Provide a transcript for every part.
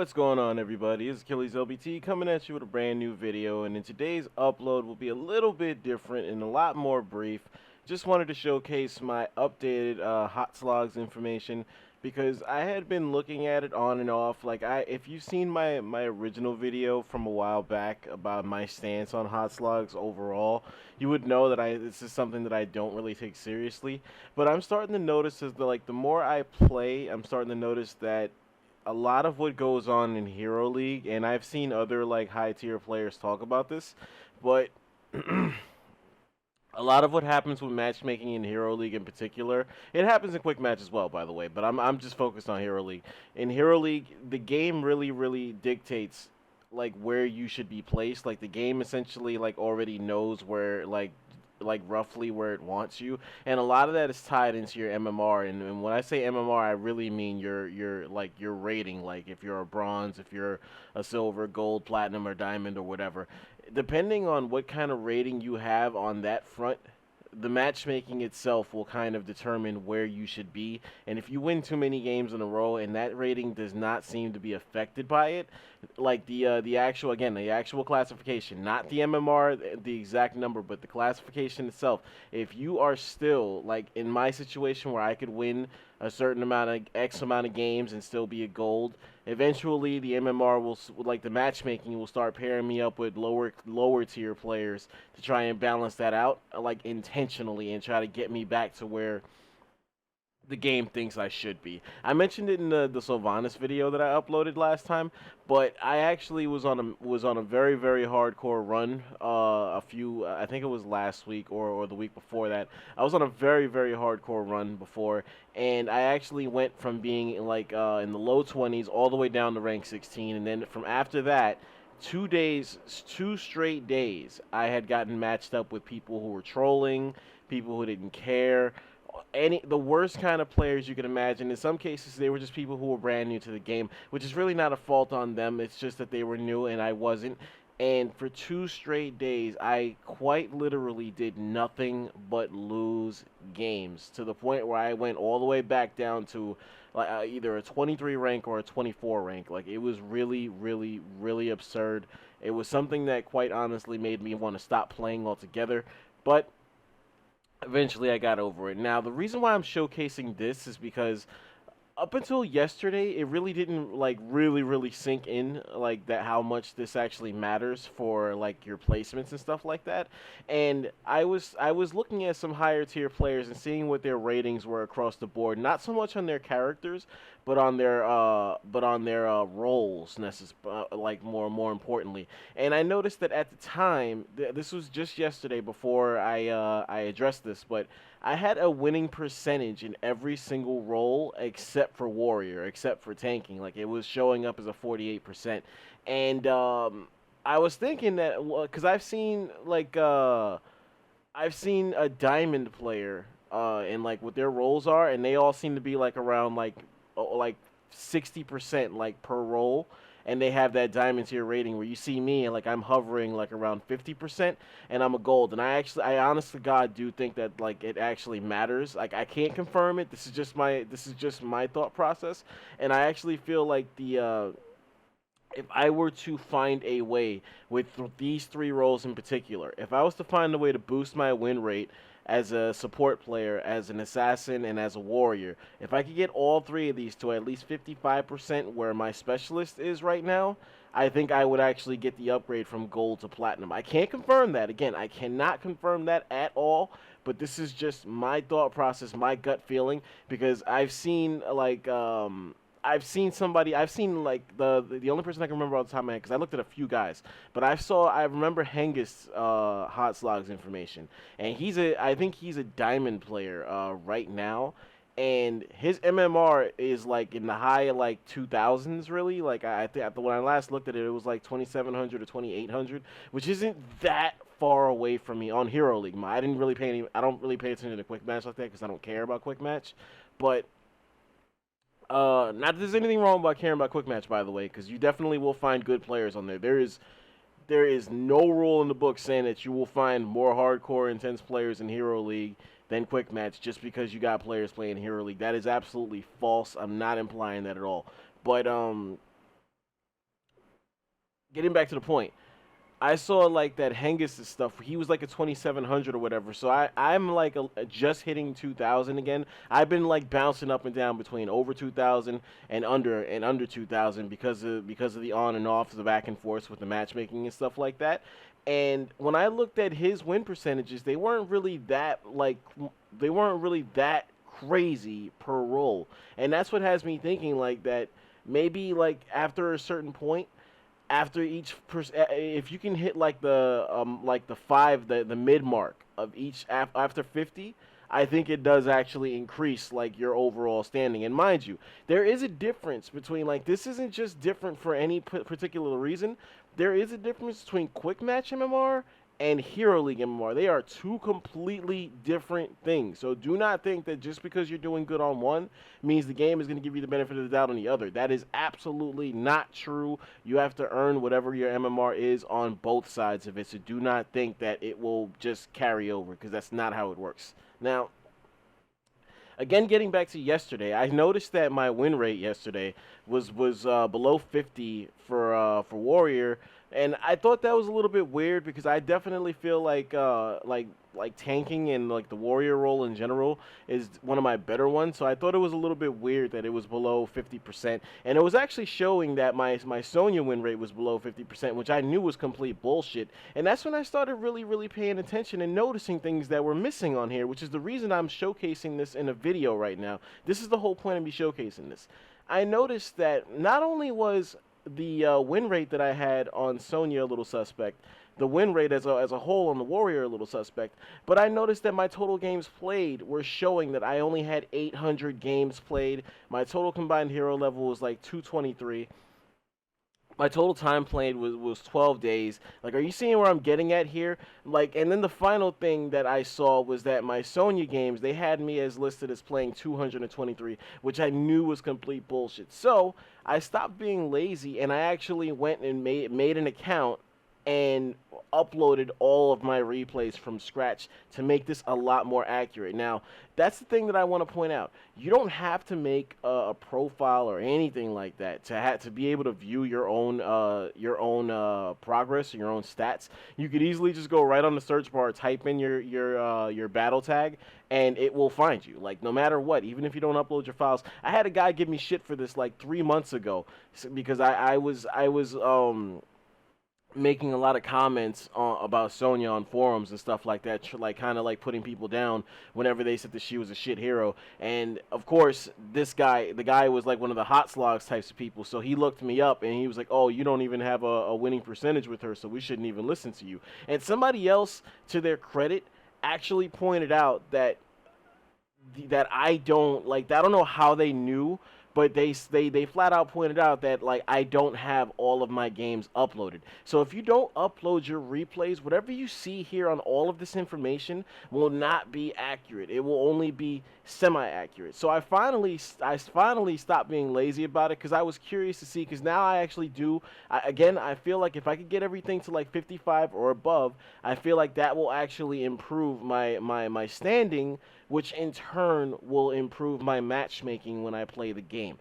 What's going on, everybody? It's Achilles LBT coming at you with a brand new video, and in today's upload will be a little bit different and a lot more brief. Just wanted to showcase my updated Hotslogs information because I had been looking at it on and off. If you've seen my original video from a while back about my stance on Hotslogs overall, you would know that this is something that I don't really take seriously. But I'm starting to notice the more I play, I'm starting to notice that a lot of what goes on in Hero League, and I've seen other high tier players talk about this, but a lot of what happens with matchmaking in Hero League in particular, it happens in Quick Match as well, by the way, but I'm just focused on Hero League. In Hero League, the game really dictates where you should be placed. Like the game essentially already knows where roughly where it wants you, and a lot of that is tied into your MMR. And when I say MMR, I really mean your rating. Like if you're a bronze, if you're a silver, gold, platinum, or diamond, or whatever. Depending on what kind of rating you have on that front, the matchmaking itself will kind of determine where you should be. And if you win too many games in a row and that rating does not seem to be affected by it, like the actual classification, not the MMR, the exact number, but the classification itself. If you are still like in my situation where I could win a certain amount of X amount of games and still be a gold, eventually the MMR will, like the matchmaking, will start pairing me up with lower tier players to try and balance that out, like intentionally, and try to get me back to where the game thinks I should be. I mentioned it in the Sylvanas video that I uploaded last time, but I actually was on a very hardcore run. I think it was last week or the week before that. I was on a very hardcore run before, and I actually went from being in the low 20s all the way down to rank 16, and then from after that, 2 straight days, I had gotten matched up with people who were trolling, people who didn't care, the worst kind of players you can imagine. In some cases, they were just people who were brand new to the game, which is really not a fault on them. It's just that they were new and I wasn't. And for 2 straight days, I quite literally did nothing but lose games, to the point where I went all the way back down to either a 23 rank or a 24 rank. Like, it was really absurd. It was something that quite honestly made me want to stop playing altogether. But eventually I got over it. Now, the reason why I'm showcasing this is because up until yesterday, it really didn't really sink in that how much this actually matters for your placements and stuff like that. And I was looking at some higher tier players and seeing what their ratings were across the board, not so much on their characters, but on their roles, more importantly. And I noticed that at the time, this was just yesterday before I addressed this, but I had a winning percentage in every single role except for warrior, except for tanking. Like, it was showing up as a 48%. And I was thinking that, because I've seen a diamond player and what their roles are, and they all seem to be around 60% per role, and they have that diamond tier rating where you see me and I'm hovering around 50%, and I'm a gold. And I honest to God do think that it actually matters. I can't confirm it. This is just my thought process, and I actually feel like if I were to find a way with these three roles in particular, if I was to find a way to boost my win rate as a support player, as an assassin, and as a warrior, if I could get all three of these to at least 55% where my specialist is right now, I think I would actually get the upgrade from gold to platinum. I can't confirm that. Again, I cannot confirm that at all, but this is just my thought process, my gut feeling, because I've seen I've seen the only person I can remember all the time, man, because I looked at a few guys, but I remember Hengist's Hotslogs information, and I think he's a diamond player right now, and his MMR is in the high 2000s, really. I think when I last looked at it, it was 2700 or 2800, which isn't that far away from me on Hero League. I don't really pay attention to Quick Match like that because I don't care about Quick Match, but not that there's anything wrong about caring about Quick Match, by the way, because you definitely will find good players on there. There is no rule in the book saying that you will find more hardcore, intense players in Hero League than Quick Match just because you got players playing Hero League. That is absolutely false. I'm not implying that at all. But getting back to the point, I saw like that Hengis stuff. He was like a 2700 or whatever. So I'm like just hitting 2000 again. I've been like bouncing up and down between over 2000 and under 2000 because of the on and off, the back and forth with the matchmaking and stuff like that. And when I looked at his win percentages, they weren't really that crazy per roll. And that's what has me thinking like that maybe like after a certain point, after if you can hit like the five, the mid mark of each after 50, I think it does actually increase like your overall standing. And mind you, there is a difference between like this isn't just different for any particular reason. There is a difference between quick match MMR and Hero League MMR. They are two completely different things. So do not think that just because you're doing good on one means the game is going to give you the benefit of the doubt on the other. That is absolutely not true. You have to earn whatever your MMR is on both sides of it. So do not think that it will just carry over, because that's not how it works. Now, again, getting back to yesterday, I noticed that my win rate yesterday was below 50 for Warrior, and I thought that was a little bit weird because I definitely feel like tanking and like the Warrior role in general is one of my better ones. So I thought it was a little bit weird that it was below 50%, and it was actually showing that my Sonya win rate was below 50%, which I knew was complete bullshit. And that's when I started really paying attention and noticing things that were missing on here, which is the reason I'm showcasing this in a video right now. This is the whole point of me showcasing this. I noticed that not only was the win rate that I had on Sonya a little suspect, the win rate as a whole on the Warrior a little suspect, but I noticed that my total games played were showing that I only had 800 games played. My total combined hero level was like 223. My total time played was 12 days. Like, are you seeing where I'm getting at here? Like, and then the final thing that I saw was that my Sonya games, they had me as listed as playing 223, which I knew was complete bullshit. So I stopped being lazy, and I actually went and made an account and uploaded all of my replays from scratch to make this a lot more accurate. Now, that's the thing that I want to point out. You don't have to make a profile or anything like that to be able to view your own progress, your own stats. You could easily just go right on the search bar, type in your battle tag, and it will find you. Like, no matter what, even if you don't upload your files. I had a guy give me shit for this like 3 months ago because I was making a lot of comments about Sonya on forums and stuff like that, like kind of like putting people down whenever they said that she was a shit hero. And of course, the guy was like one of the Hotslogs types of people, so he looked me up and he was like, oh, you don't even have a winning percentage with her, so we shouldn't even listen to you. And somebody else, to their credit, actually pointed out that I don't like, I don't know how they knew, but they flat out pointed out that like I don't have all of my games uploaded. So if you don't upload your replays, whatever you see here on all of this information will not be accurate. It will only be semi-accurate. So I finally stopped being lazy about it because I was curious to see, because now I actually do. Again, I feel like if I could get everything to like 55 or above, I feel like that will actually improve my standing, which in turn will improve my matchmaking when I play the game.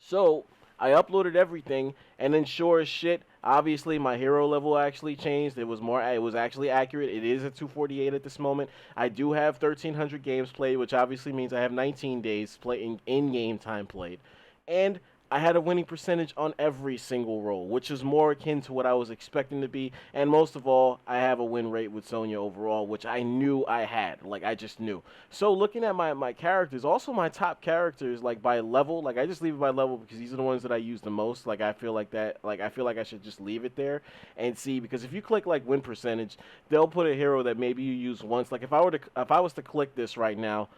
So I uploaded everything, and then sure as shit, obviously my hero level actually changed. It was actually accurate. It is at 248 at this moment. I do have 1,300 games played, which obviously means I have 19 days playing in-game time played. And I had a winning percentage on every single roll, which is more akin to what I was expecting to be. And most of all, I have a win rate with Sonya overall, which I knew I had. Like, I just knew. So looking at my characters, also my top characters, like by level, like I just leave it by level because these are the ones that I use the most. Like, I feel like I should just leave it there and see, because if you click like win percentage, they'll put a hero that maybe you use once. Like if I was to click this right now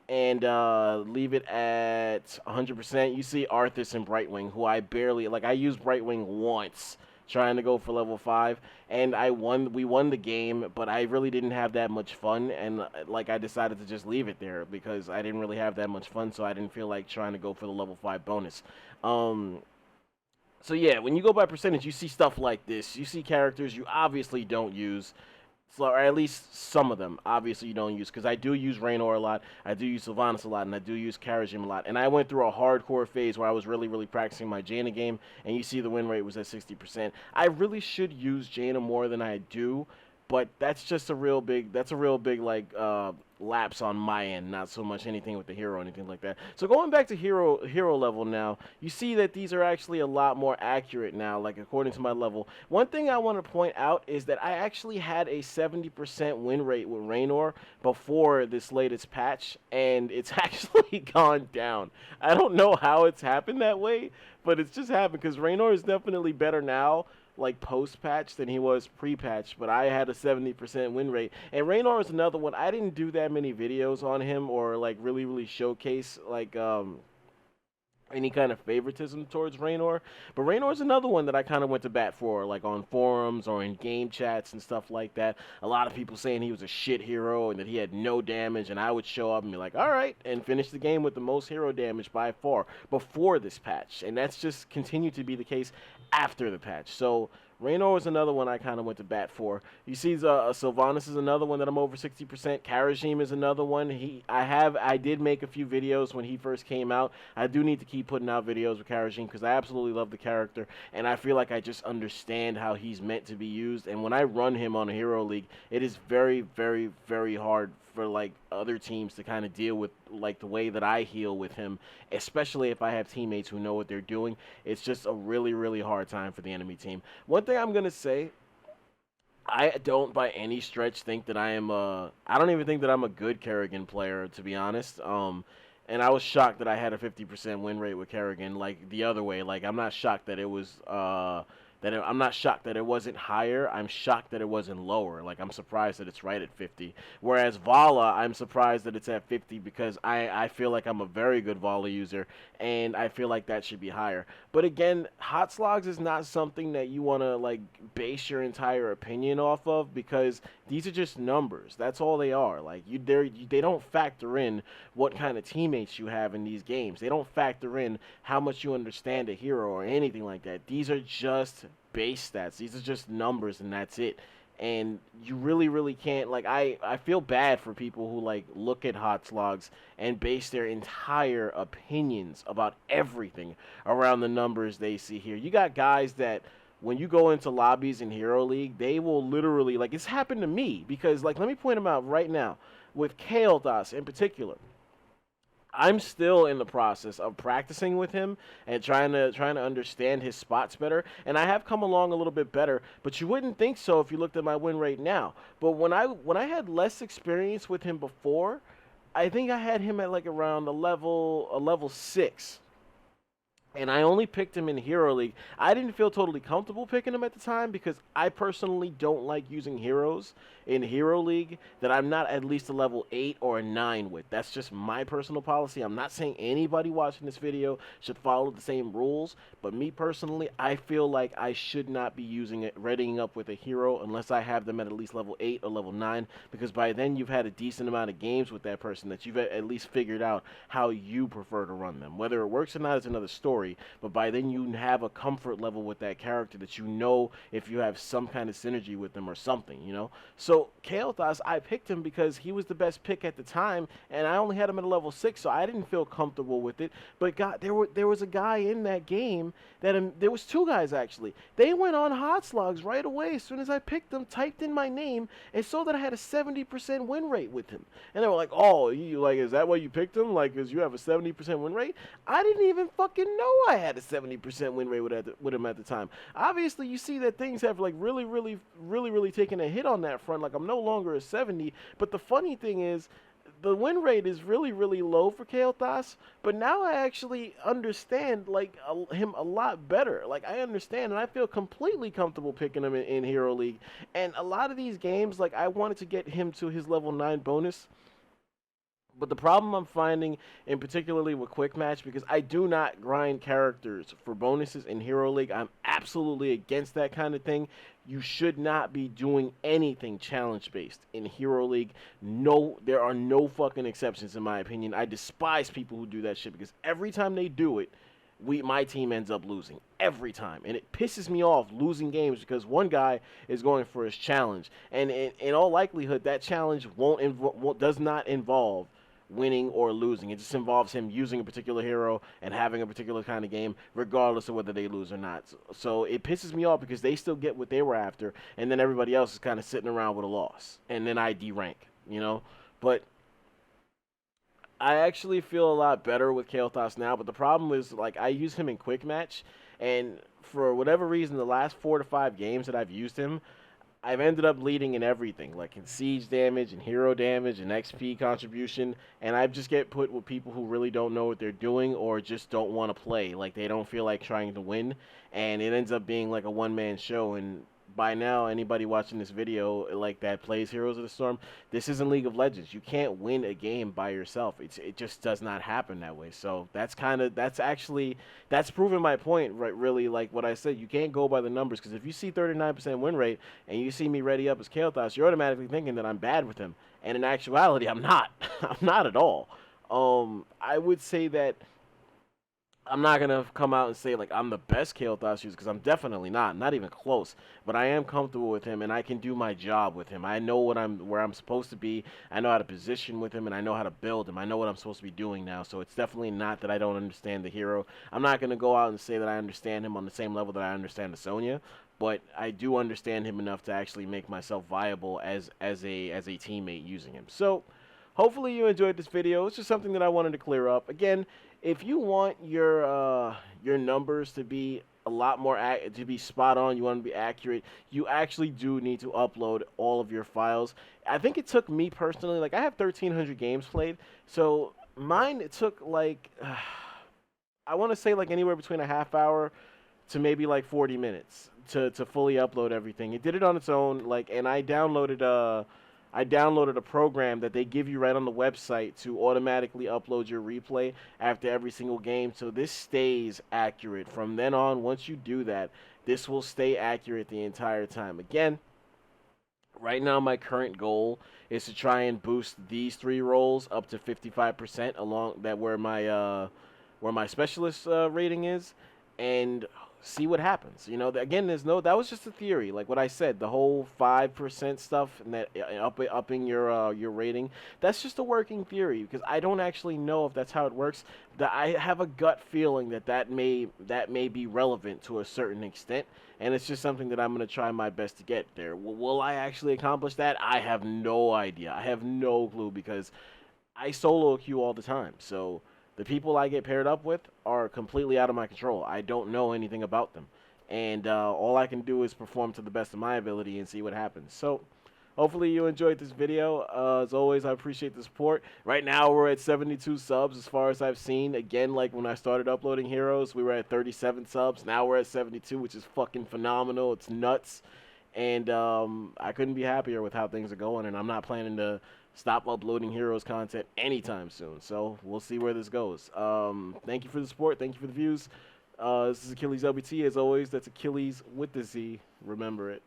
and leave it at 100%, you see Arthas and Brightwing, who I barely, like I used Brightwing once trying to go for level 5, and we won the game, but I really didn't have that much fun, and like I decided to just leave it there because I didn't really have that much fun, so I didn't feel like trying to go for the level 5 bonus. So yeah, when you go by percentage, you see stuff like this. You see characters you obviously don't use. So, or at least some of them. Obviously, you don't use, because I do use Raynor a lot. I do use Sylvanas a lot, and I do use Karajim a lot. And I went through a hardcore phase where I was really, really practicing my Jaina game, and you see the win rate was at 60%. I really should use Jaina more than I do, but that's just a real big. That's a real big like lapse on my end. Not so much anything with the hero or anything like that. So going back to hero level now, you see that these are actually a lot more accurate now. Like according to my level. One thing I want to point out is that I actually had a 70% win rate with Raynor before this latest patch, and it's actually gone down. I don't know how it's happened that way, but it's just happened because Raynor is definitely better now, like post-patch, than he was pre-patch, but I had a 70% win rate. And Raynor is another one. I didn't do that many videos on him or like really showcase like any kind of favoritism towards Raynor, but Raynor is another one that I kind of went to bat for, like on forums or in game chats and stuff like that. A lot of people saying he was a shit hero and that he had no damage, and I would show up and be like, all right, and finish the game with the most hero damage by far before this patch, and that's just continued to be the case after the patch. So Raynor is another one I kind of went to bat for. You see, Sylvanas is another one that I'm over 60%. Karajim is another one. I did make a few videos when he first came out. I do need to keep putting out videos with Karajim because I absolutely love the character, and I feel like I just understand how he's meant to be used. And when I run him on a Hero League, it is very hard for like other teams to kind of deal with like the way that I heal with him, especially if I have teammates who know what they're doing. It's just a really hard time for the enemy team. One thing I'm gonna say, I don't by any stretch think that I don't even think that I'm a good Kerrigan player, to be honest. And I was shocked that I had a 50% win rate with Kerrigan, like the other way. Like I'm not shocked that it was I'm not shocked that it wasn't higher. I'm shocked that it wasn't lower. Like, I'm surprised that it's right at 50. Whereas Vala, I'm surprised that it's at 50 because I feel like I'm a very good Vala user, and I feel like that should be higher. But again, Hotslogs is not something that you want to, like, base your entire opinion off of, because these are just numbers. That's all they are. Like, they don't factor in what kind of teammates you have in these games. They don't factor in how much you understand a hero or anything like that. These are just base stats. These are just numbers, and that's it. And you really can't, like, I feel bad for people who like look at Hotslogs and base their entire opinions about everything around the numbers they see here. You got guys that when you go into lobbies in Hero League, they will literally, like, it's happened to me, because, like, let me point them out right now with Kael'thas in particular. I'm still in the process of practicing with him and trying to understand his spots better, and I have come along a little bit better. But you wouldn't think so if you looked at my win rate now. But when I had less experience with him before, I think I had him at like around a level 6. And I only picked him in Hero League. I didn't feel totally comfortable picking him at the time because I personally don't like using heroes in Hero League that I'm not at least a level 8 or a 9 with. That's just my personal policy. I'm not saying anybody watching this video should follow the same rules, but me personally, I feel like I should not be using it, readying up with a hero unless I have them at least level 8 or level 9, because by then you've had a decent amount of games with that person that you've at least figured out how you prefer to run them. Whether it works or not is another story, but by then you have a comfort level with that character that you know if you have some kind of synergy with them or something, you know? So Kael'thas, I picked him because he was the best pick at the time, and I only had him at a level 6, so I didn't feel comfortable with it. But God, there was a guy in that game that there was two guys actually. They went on Hotslogs right away as soon as I picked them, typed in my name, and saw that I had a 70% win rate with him. And they were like, "Oh, you like, is that why you picked him? Like, cause you have a 70% win rate?" I didn't even fucking know I had a 70% win rate with him at the time. Obviously, you see that things have like really taken a hit on that front. Like, I'm no longer a 70, but the funny thing is, the win rate is really low for Kael'thas, but now I actually understand like him a lot better. Like, I understand, and I feel completely comfortable picking him in Hero League. And a lot of these games, like, I wanted to get him to his level 9 bonus. But the problem I'm finding, in particularly with Quick Match, because I do not grind characters for bonuses in Hero League. I'm absolutely against that kind of thing. You should not be doing anything challenge-based in Hero League. No, there are no fucking exceptions in my opinion. I despise people who do that shit because every time they do it, my team ends up losing every time, and it pisses me off losing games because one guy is going for his challenge, and in all likelihood that challenge does not involve winning or losing. It just involves him using a particular hero and having a particular kind of game, regardless of whether they lose or not. So it pisses me off because they still get what they were after, and then everybody else is kind of sitting around with a loss, and then I derank, you know. But I actually feel a lot better with Kael'thas now, but the problem is, like, I use him in quick match, and for whatever reason, the last 4 to 5 games that I've used him, I've ended up leading in everything, like in siege damage and hero damage and XP contribution, and I just get put with people who really don't know what they're doing or just don't want to play, like they don't feel like trying to win, and it ends up being like a one-man show. And by now, anybody watching this video like that plays Heroes of the Storm, this isn't League of Legends. You can't win a game by yourself. It just does not happen that way. So that's proving my point, right? Really, like what I said, you can't go by the numbers, because if you see 39% win rate and you see me ready up as Kael'thas, you're automatically thinking that I'm bad with him, and in actuality, I'm not. I'm not at all. I would say that I'm not gonna come out and say like I'm the best Kael'thas user, because I'm definitely not even close. But I am comfortable with him, and I can do my job with him. I know where I'm supposed to be. I know how to position with him, and I know how to build him. I know what I'm supposed to be doing now. So it's definitely not that I don't understand the hero. I'm not gonna go out and say that I understand him on the same level that I understand the Sonya, but I do understand him enough to actually make myself viable as a teammate using him. So hopefully you enjoyed this video. It's just something that I wanted to clear up. Again, if you want your numbers to be a lot more to be spot on, you want to be accurate, you actually do need to upload all of your files. I think it took me personally, like I have 1,300 games played, so mine it took like I want to say like anywhere between a half hour to maybe like 40 minutes to fully upload everything. It did it on its own, like, and I downloaded a program that they give you right on the website to automatically upload your replay after every single game, so this stays accurate. From then on, once you do that, this will stay accurate the entire time. Again, right now my current goal is to try and boost these 3 roles up to 55% along that where my specialist rating is, and see what happens. You know, again, that was just a theory. Like what I said, the whole 5% stuff and that upping your rating, that's just a working theory, because I don't actually know if that's how it works. That I have a gut feeling that may be relevant to a certain extent, and it's just something that I'm going to try my best to get there. Will I actually accomplish that? I have no idea. I have no clue, because I solo queue all the time. So the people I get paired up with are completely out of my control. I don't know anything about them. And all I can do is perform to the best of my ability and see what happens. So hopefully you enjoyed this video. As always, I appreciate the support. Right now we're at 72 subs as far as I've seen. Again, like when I started uploading Heroes, we were at 37 subs. Now we're at 72, which is fucking phenomenal. It's nuts. And I couldn't be happier with how things are going. And I'm not planning to stop uploading Heroes content anytime soon. So we'll see where this goes. Thank you for the support. Thank you for the views. This is Achilles LBT. As always, that's Achilles with the Z. Remember it.